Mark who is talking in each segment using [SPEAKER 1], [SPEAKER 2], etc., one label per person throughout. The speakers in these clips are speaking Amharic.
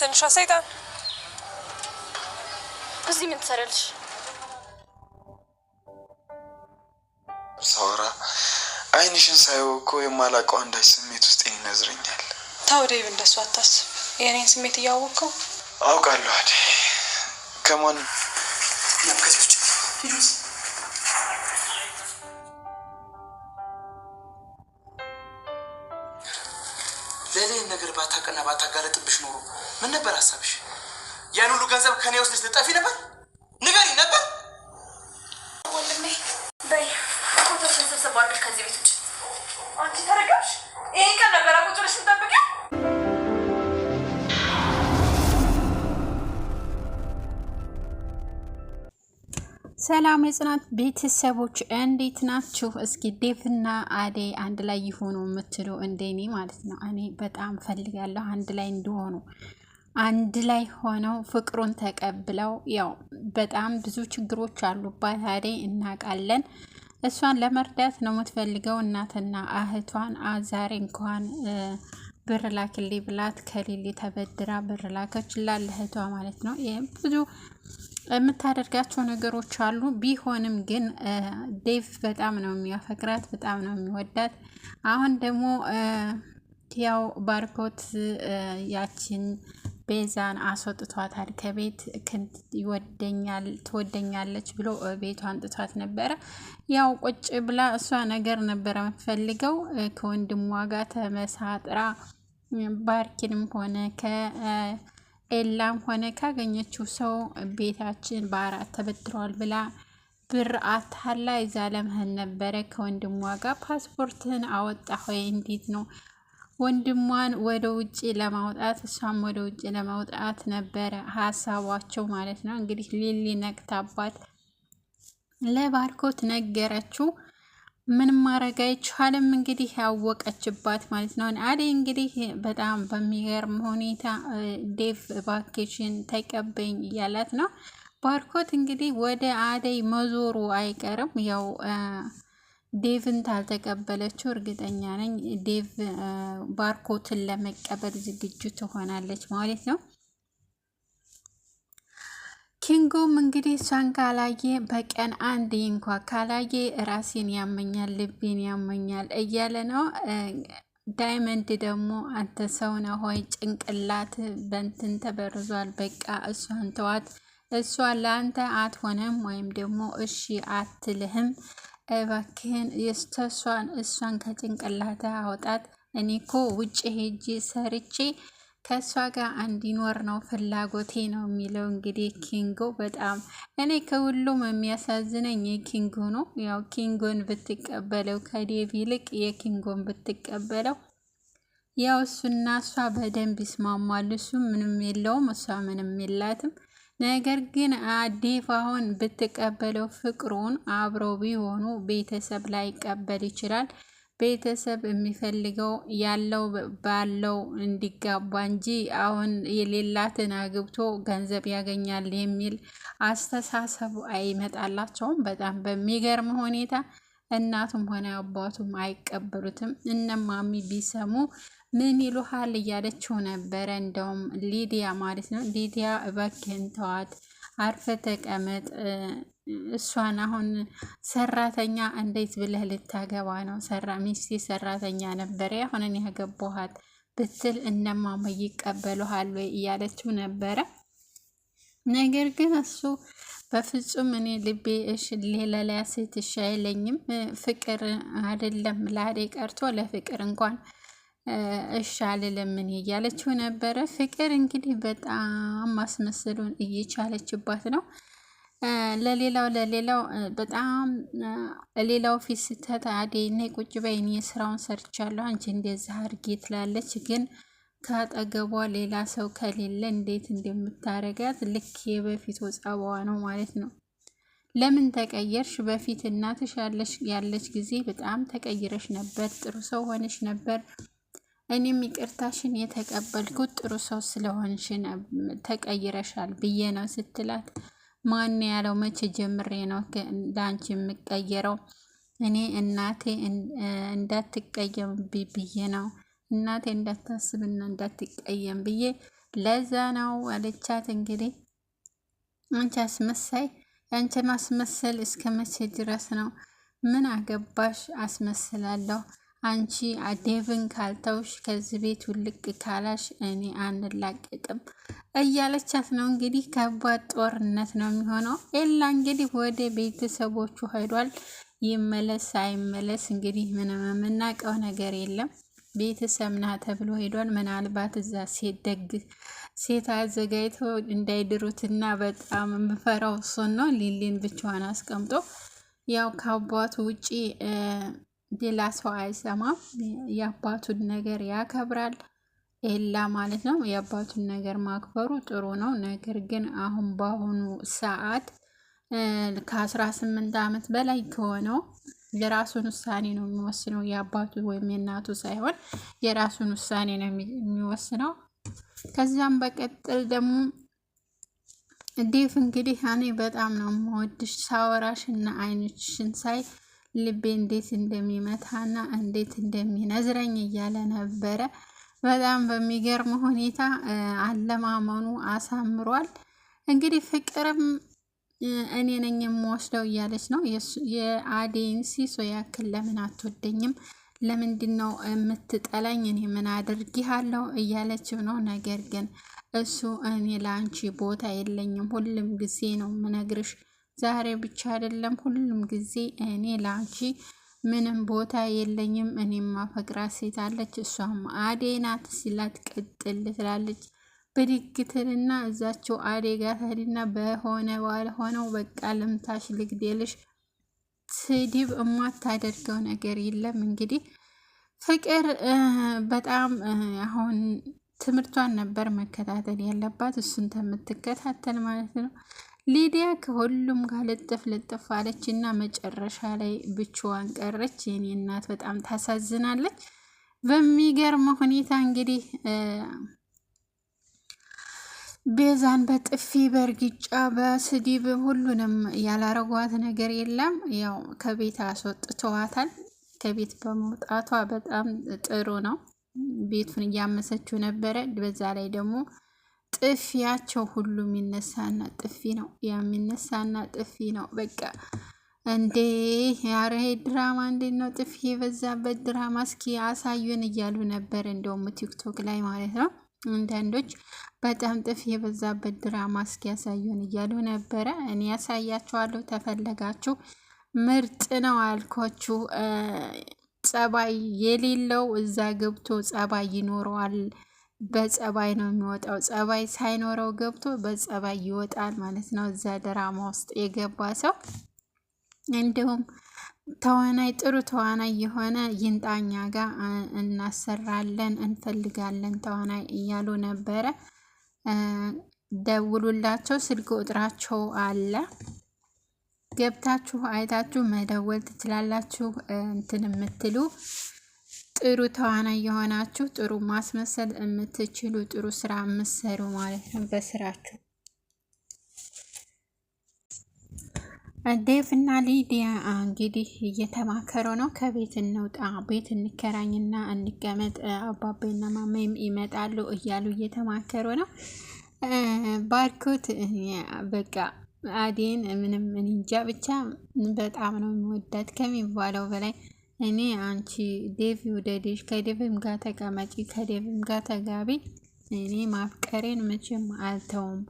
[SPEAKER 1] ትንሿ ሰይጣን
[SPEAKER 2] እዚህ ምን ትሰራለሽ?
[SPEAKER 3] ሳወራ አይንሽን ሳይው እኮ የማላውቀው አንዳች ስሜት ውስጥ ይነዝረኛል።
[SPEAKER 1] ተው ዴቭ፣ እንደሱ አታስብ። የኔን ስሜት እያወቅኸው
[SPEAKER 3] አውቃለሁ። አዴ ከማን
[SPEAKER 4] ያከሰች ሂዱስ ለሌላ ነገር ባታቀና ባታጋለጥብሽ ኖሮ ምን ነበር ሐሳብሽ? ያን ሁሉ ገንዘብ ከኔ ውስጥ ልትጠፊ ነበር? ንገሪ ነበር።
[SPEAKER 2] ወንድሜ በይ ቁጥርሽን ሰብሰብ አድርገሽ ከዚህ ቤት ውጭ። አንቺ ተረጋግሽ። ይሄ ቀን ነበር ቁጥርሽ ተጠብቂ።
[SPEAKER 5] ሰላም የጽናት ቤተሰቦች እንዴት ናችሁ? እስኪ ዴቭና አደይ አንድ ላይ ይሆኑ የምትሉ እንደኔ ማለት ነው። እኔ በጣም ፈልጋለሁ አንድ ላይ እንዲሆኑ፣ አንድ ላይ ሆነው ፍቅሩን ተቀብለው። ያው በጣም ብዙ ችግሮች አሉባት አደይ እናውቃለን። እሷን ለመርዳት ነው የምትፈልገው። እናትና እህቷን ዛሬ እንኳን ብር ላክልኝ ብላት ከሌሊ ተበድራ ብር ላከችላት ለእህቷ ማለት ነው። ይሄም ብዙ የምታደርጋቸው ነገሮች አሉ። ቢሆንም ግን ዴቭ በጣም ነው የሚያፈቅራት፣ በጣም ነው የሚወዳት። አሁን ደግሞ ያው ባርኮት ያችን ቤዛን አስወጥቷታል ከቤት። ትወደኛለች ብሎ ቤቷ አንጥቷት ነበረ። ያው ቁጭ ብላ እሷ ነገር ነበረ የምትፈልገው ከወንድሟ ጋር ተመሳጥራ ባርኪንም ሆነ ኤላም ሆነ ካገኘችው ሰው ቤታችን በአራት ተበድሯል ብላ ብር አታላ ይዛ ለመሄድ ነበረ ከወንድሟ ጋር። ፓስፖርትን አወጣ ሆይ እንዴት ነው ወንድሟን ወደ ውጭ ለማውጣት እሷም ወደ ውጭ ለማውጣት ነበረ ሀሳባቸው ማለት ነው። እንግዲህ ሊሊ ነቅታባት ለባርኮት ነገረችው። ምንም ማድረግ አይቻልም። እንግዲህ ያወቀችባት ማለት ነው። አደይ እንግዲህ በጣም በሚገርም ሁኔታ ዴቭ ቫኬሽን ተቀበኝ እያላት ነው። ባርኮት እንግዲህ ወደ አደይ መዞሩ አይቀርም። ያው ዴቭን ታልተቀበለችው እርግጠኛ ነኝ ዴቭ ባርኮትን ለመቀበል ዝግጁ ትሆናለች ማለት ነው። ኪንጎም እንግዲህ እሷን ካላየ በቀን አንድ እንኳ ካላየ ራሴን ያመኛል፣ ልቤን ያመኛል እያለ ነው። ዳይመንድ ደግሞ አንተ ሰው ነህ ሆይ ጭንቅላት በንትን ተበርዟል፣ በቃ እሷን ተዋት፣ እሷ ለአንተ አትሆነም ወይም ደግሞ እሺ አትልህም፣ እባክህን እሷን ከጭንቅላት አውጣት። እኔ እኮ ውጭ ሄጄ ሰርቼ ከእሷ ጋር እንዲኖር ነው ፍላጎቴ ነው የሚለው እንግዲህ ኪንጎ። በጣም እኔ ከሁሉም የሚያሳዝነኝ የኪንጎ ነው። ያው ኪንጎን ብትቀበለው ከዴቭ ይልቅ የኪንጎን ብትቀበለው ያው እሱና እሷ በደንብ ይስማማሉ። እሱ ምንም የለውም፣ እሷ ምንም የላትም። ነገር ግን ዴቭ አሁን ብትቀበለው ፍቅሩን አብረው ቢሆኑ ቤተሰብ ላይቀበል ይችላል። ቤተሰብ የሚፈልገው ያለው ባለው እንዲጋባ እንጂ አሁን የሌላትን አግብቶ ገንዘብ ያገኛል የሚል አስተሳሰቡ አይመጣላቸውም። በጣም በሚገርም ሁኔታ እናቱም ሆነ አባቱም አይቀበሉትም። እነማሚ ቢሰሙ ምን ይሉሃል እያለችው ነበረ። እንደውም ሊዲያ ማለት ነው። ሊዲያ እባክህን ተዋት፣ አርፈ ተቀመጥ፣ እሷን አሁን ሰራተኛ እንዴት ብለህ ልታገባ ነው? ሚስቴ ሰራተኛ ነበር አሁን ያገባኋት ብትል እነማማ ይቀበሉሃል ወይ እያለችው ነበረ። ነገር ግን እሱ በፍጹም እኔ ልቤ ሌላ ሴት እሺ አይለኝም፣ ፍቅር አይደለም ለአደይ ቀርቶ ለፍቅር እንኳን እሺ አልልም እያለችው ነበረ። ፍቅር እንግዲህ በጣም ማስመሰሉን እየቻለችባት ነው። ለሌላው በጣም ሌላው ፊት ስተት አደይ ነይ ቁጭ በይ እኔ ስራውን ሰርቻለሁ አንቺ እንደዛ አድርጊ ትላለች። ግን ካጠገቧ ሌላ ሰው ከሌለ እንዴት እንደምታረጋት ልክ የበፊት ጸባዋ ነው ማለት ነው። ለምን ተቀየርሽ? በፊት እናትሽ ያለች ጊዜ በጣም ተቀይረሽ ነበር፣ ጥሩ ሰው ሆነሽ ነበር። እኔም ይቅርታሽን የተቀበልኩት ጥሩ ሰው ስለሆንሽ ተቀይረሻል ብዬ ነው ስትላት፣ ማን ያለው? መቼ ጀምሬ ነው ለአንቺ የምቀየረው? እኔ እናቴ እንዳትቀየም ብዬ ነው፣ እናቴ እንዳታስብና እንዳትቀየም ብዬ ለዛ ነው አለቻት። እንግዲህ አንቺ አስመሳይ፣ ያንቺ ማስመሰል እስከ መቼ ድረስ ነው? ምን አገባሽ? አስመስላለሁ። አንቺ ዴቭን ካልተውሽ ከዚህ ቤት ውልቅ ካላሽ እኔ አንላቀቅም እያለቻት ነው። እንግዲህ ከባድ ጦርነት ነው የሚሆነው። ኤላ እንግዲህ ወደ ቤተሰቦቹ ሄዷል። ይመለስ አይመለስ እንግዲህ ምንም የምናውቀው ነገር የለም። ቤተሰብ ና ተብሎ ሄዷል። ምናልባት እዛ ሴት አዘጋጅተው እንዳይድሩትና በጣም የምፈራው እሱን ነው። ሊሊን ብቻዋን አስቀምጦ ያው ከአባቱ ውጪ ሌላ ሰው አይሰማም። የአባቱን ነገር ያከብራል ኤላ ማለት ነው። የአባቱን ነገር ማክበሩ ጥሩ ነው። ነገር ግን አሁን በአሁኑ ሰዓት ከ18 ዓመት በላይ ከሆነው የራሱን ውሳኔ ነው የሚወስነው። የአባቱ ወይም የእናቱ ሳይሆን የራሱን ውሳኔ ነው የሚወስነው። ከዛም በቀጥል ደግሞ ዴቭ እንግዲህ እኔ በጣም ነው የምወድሽ፣ ሳወራሽ እና አይኖችሽን ሳይ ልቤ እንዴት እንደሚመታና እንዴት እንደሚነዝረኝ እያለ ነበረ። በጣም በሚገርም ሁኔታ አለማመኑ አሳምሯል። እንግዲህ ፍቅርም እኔ ነኝ የምወስደው እያለች ነው። የአዴን ሲሶ ያክል ለምን አትወደኝም? ለምንድን ነው የምትጠላኝ? እኔ ምን አድርጊሃለሁ? እያለችው ነው። ነገር ግን እሱ እኔ ለአንቺ ቦታ የለኝም፣ ሁሉም ጊዜ ነው ምነግርሽ፣ ዛሬ ብቻ አይደለም፣ ሁሉም ጊዜ እኔ ለአንቺ ምንም ቦታ የለኝም። እኔም ማፈቅራት ሴት አለች፣ እሷም አዴ ናት ሲላት ቅጥል ትላለች። ብድግትልና እዛቸው አዴ ጋር ታዲና በሆነ ባልሆነው በቃ ልምታሽ፣ ልግዴልሽ፣ ስድብ የማታደርገው ነገር የለም። እንግዲህ ፍቅር በጣም አሁን ትምህርቷን ነበር መከታተል ያለባት፣ እሱን ተምትከታተል ማለት ነው። ሊዲያ ከሁሉም ጋር ልጥፍ አለች እና መጨረሻ ላይ ብቻዋን ቀረች። የኔ እናት በጣም ታሳዝናለች። በሚገርም ሁኔታ እንግዲህ ቤዛን በጥፊ በእርግጫ በስድብ ሁሉንም ያላረጓት ነገር የለም። ያው ከቤት አስወጥተዋታል። ከቤት በመውጣቷ በጣም ጥሩ ነው። ቤቱን እያመሰችው ነበረ። በዛ ላይ ደግሞ ጥፊያቸው ሁሉም የሚነሳና ጥፊ ነው፣ የሚነሳና ጥፊ ነው። በቃ እንዴ ያረ ድራማ እንዴት ነው ጥፊ የበዛበት ድራማ? እስኪ አሳዩን እያሉ ነበር። እንደውም ቲክቶክ ላይ ማለት ነው አንዳንዶች በጣም ጥፊ የበዛበት ድራማ እስኪ ያሳዩን እያሉ ነበረ። እኔ ያሳያችኋለሁ ተፈለጋችሁ። ምርጥ ነው አልኳችሁ። ጸባይ የሌለው እዛ ገብቶ ጸባይ ይኖረዋል። በጸባይ ነው የሚወጣው። ጸባይ ሳይኖረው ገብቶ በጸባይ ይወጣል ማለት ነው። እዛ ድራማ ውስጥ የገባ ሰው እንዲሁም ተዋናይ ጥሩ ተዋናይ የሆነ ይንጣኛ ጋር እናሰራለን እንፈልጋለን ተዋናይ እያሉ ነበረ። ደውሉላቸው፣ ስልክ ቁጥራቸው አለ። ገብታችሁ አይታችሁ መደወል ትችላላችሁ። እንትን የምትሉ ጥሩ ተዋናይ የሆናችሁ ጥሩ ማስመሰል የምትችሉ ጥሩ ስራ የምትሰሩ ማለት ነው በስራችሁ። ዴቭ እና ሊዲያ እንግዲህ እየተማከሩ ነው። ከቤት እንውጣ፣ ቤት እንከራኝና እንቀመጥ፣ አባቤና ማማም ይመጣሉ እያሉ እየተማከሩ ነው። ባርኮት በቃ አዴን ምንም እንጃ ብቻ በጣም ነው የሚወዳት ከሚባለው በላይ። እኔ አንቺ ዴቭ ውደድሽ፣ ከዴቭም ጋር ተቀመጪ፣ ከዴቭም ጋር ተጋቢ፣ እኔ ማፍቀሬን መቼም አልተውም፣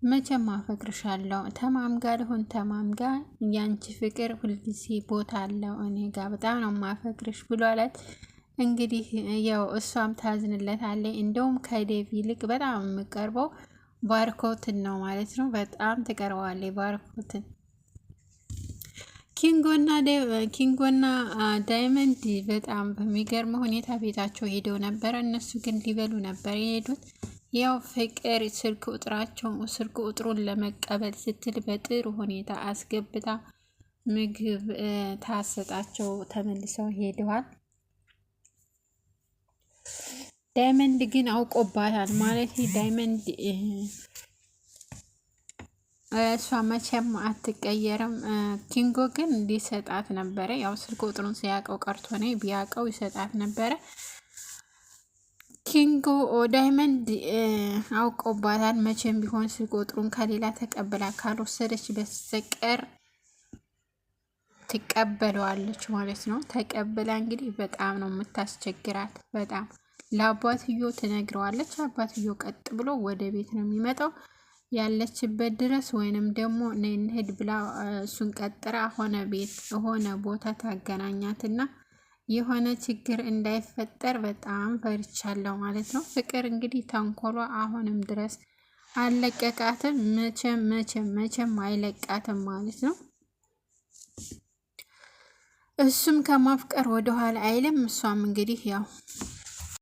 [SPEAKER 5] መቼም አፈቅርሻለሁ፣ ተማም ጋር ልሁን ተማም ጋር ያንቺ ፍቅር ሁልጊዜ ቦታ አለው እኔ ጋር በጣም ነው ማፈቅርሽ ብሏላት። እንግዲህ ያው እሷም ታዝንለታለች። እንደውም ከዴቭ ይልቅ በጣም የምቀርበው ባርኮትን ነው ማለት ነው። በጣም ትቀርበዋለች ባርኮትን። ኪንጎና ዳይመንድ በጣም በሚገርም ሁኔታ ቤታቸው ሄደው ነበረ። እነሱ ግን ሊበሉ ነበር የሄዱት። ያው ፍቅር ስልክ ቁጥሩን ለመቀበል ስትል በጥሩ ሁኔታ አስገብታ ምግብ ታሰጣቸው ተመልሰው ሄደዋል። ዳይመንድ ግን አውቆባታል ማለት ዳይመንድ እሷ መቼም አትቀየርም። ኪንጎ ግን እንዲሰጣት ነበረ። ያው ስልክ ቁጥሩን ሲያውቀው ቀርቶ ነው፣ ቢያውቀው ይሰጣት ነበረ። ኪንጎ ዳይመንድ አውቆባታል። መቼም ቢሆን ሲቆጥሩን ከሌላ ተቀብላ ካልወሰደች በስተቀር ትቀበለዋለች ማለት ነው። ተቀብላ እንግዲህ በጣም ነው የምታስቸግራት። በጣም ለአባትዮ ትነግረዋለች። አባትዮ ቀጥ ብሎ ወደ ቤት ነው የሚመጣው ያለችበት ድረስ ወይንም ደግሞ ነይ እንሂድ ብላ እሱን ቀጥራ ሆነ ቦታ ታገናኛትና የሆነ ችግር እንዳይፈጠር በጣም ፈርቻለሁ ማለት ነው። ፍቅር እንግዲህ ተንኮሏ አሁንም ድረስ አልለቀቃትም። መቼም አይለቃትም ማለት ነው። እሱም ከማፍቀር ወደኋላ አይልም። እሷም እንግዲህ ያው